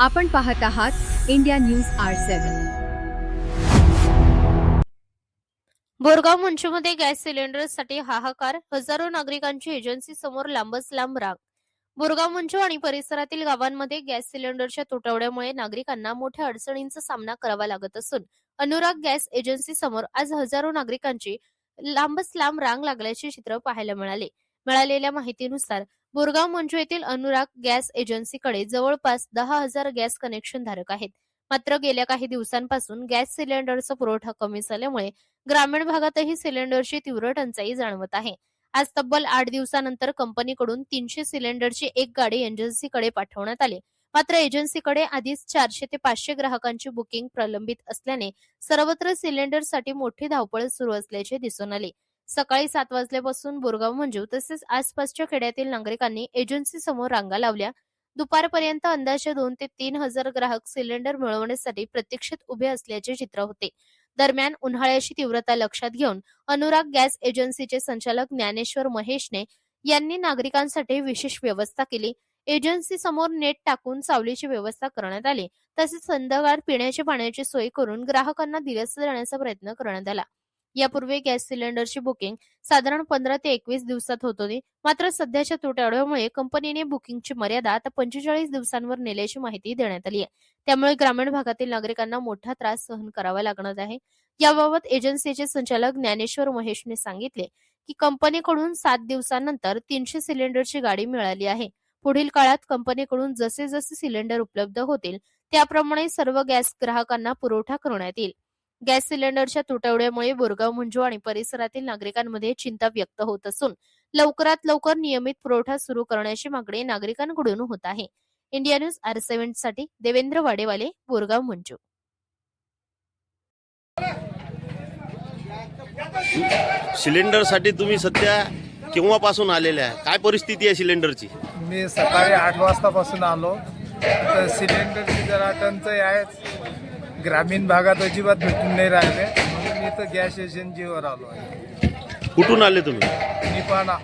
आपण पाहत आहात इंडिया न्यूज R7। बोरगाव मंचूमध्ये गॅस सिलेंडरसाठी हाहाकार, हजारो नागरिकांची एजन्सी समोर लांबच लांब रांग। बोरगाव मंचू आणि परिसरातील गावांमध्ये गॅस सिलेंडरच्या तुटवड्यामुळे नागरिकांना मोठ्या अडचणींचा सामना करावा लागत असून अनुराग गॅस एजन्सी समोर आज हजारो नागरिकांची लांबच लांब रांग लागल्याचे चित्र पाहायला मिळाले। मिळालेल्या माहितीनुसार बोरगाव मंचू येथील अनुराग गॅस एजन्सीकडे जवळपास 10,000 गॅस कनेक्शन धारक आहेत। मात्र गेल्या काही दिवसांपासून गॅस सिलेंडरचा पुरवठा कमी झाल्यामुळे ग्रामीण भागातही सिलेंडरची तीव्र टंचाई जाणवत आहे। आज तब्बल 8 दिवसानंतर कंपनीकडून 300 सिलेंडरची एक गाडी एजन्सीकडे पाठवण्यात आली। मात्र एजन्सीकडे आधीच 400 ते 500 ग्राहकांची बुकिंग प्रलंबित असल्याने सर्वत्र सिलेंडरसाठी मोठी धावपळ सुरू असल्याचे दिसून आले। सकाळी 7 वाजल्यापासून बोरगाव मंजू तसेच आसपासच्या खेड्यातील नागरिकांनी एजन्सी समोर रांगा लावल्या। दुपारपर्यंत अंदाजे 2 ते 3,000 ग्राहक सिलेंडर मिळवण्यासाठी प्रतीक्षेत उभे असल्याचे चित्र होते। दरम्यान उन्हाळ्याची तीव्रता लक्षात घेऊन अनुराग गॅस एजन्सीचे संचालक ज्ञानेश्वर महेशने यांनी नागरिकांसाठी विशेष व्यवस्था केली। एजन्सी समोर नेट टाकून सावलीची व्यवस्था करण्यात आली। तसेच संध्याकाळ पिण्याच्या पाण्याची सोय करून ग्राहकांना दिलासा देण्याचा प्रयत्न करण्यात आला। यापूर्वी गॅस सिलेंडरची बुकिंग साधारण 15 ते 21 दिवसात होत होती। मात्र सध्याच्या तुटवड्यामुळे कंपनीने बुकिंगची मर्यादा आता 45 दिवसांवर नेल्याची माहिती देण्यात आली आहे। त्यामुळे ग्रामीण भागातील नागरिकांना मोठा त्रास सहन करावा लागणार आहे। याबाबत एजन्सीचे संचालक ज्ञानेश्वर महेशने सांगितले की कंपनीकडून 7 दिवसांनंतर 300 सिलेंडरची गाडी मिळाली आहे। पुढील काळात कंपनीकडून जसे जसे सिलेंडर उपलब्ध होतील त्याप्रमाणे सर्व गॅस ग्राहकांना पुरवठा करण्यात येईल। गॅस सिलेंडरच्या तुटवड्यामुळे बोरगाव मंजू आणि परिसरातील नागरिकांमध्ये चिंता व्यक्त होत असून लवकरात लवकर नियमित पुरवठा सुरू करण्याची मागणी नागरिकांकडून होत आहे। इंडिया न्यूज R7 साठी देवेंद्र वाडेवाले, बोरगाव मंचू। सिलेंडरसाठी तुम्ही सध्या केव्हापासून आलेले आहे? काय परिस्थिती आहे सिलेंडरची? मी सकाळी 8 वाजतापासून आलो। तर सिलेंडरची जरा टंचाई आहे, ग्रामीण भागात अजिबात भेटून नाही राहिले, म्हणून मी तर गॅस एजन्सीवर आलो आहे। कुठून आले तुम्ही? निपाणा।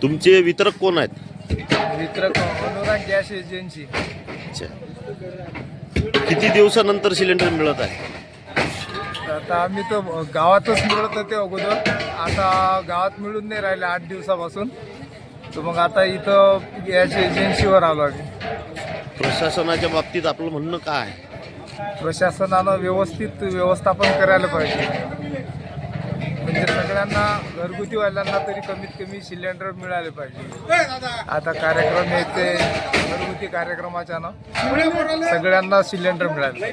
तुमचे वितरक कोण आहेत? वितरक अनुराग गॅस एजन्सी। अच्छा, किती दिवसानंतर सिलेंडर मिळत आहे? आता आम्ही तर गावातच मिळत होते अगोदर, आता गावात मिळून नाही राहिले 8 दिवसापासून, तर मग आता इथं गॅस एजन्सीवर आलो आम्ही। प्रशासनाच्या बाबतीत आपलं म्हणणं काय आहे? प्रशासनानं व्यवस्थित व्यवस्थापन करायला पाहिजे, म्हणजे सगळ्यांना घरगुतीवाल्यांना तरी कमीत कमी सिलेंडर मिळाले पाहिजे। आता कार्यक्रम येते घरगुती कार्यक्रमाच्या ना सगळ्यांना सिलेंडर मिळाले।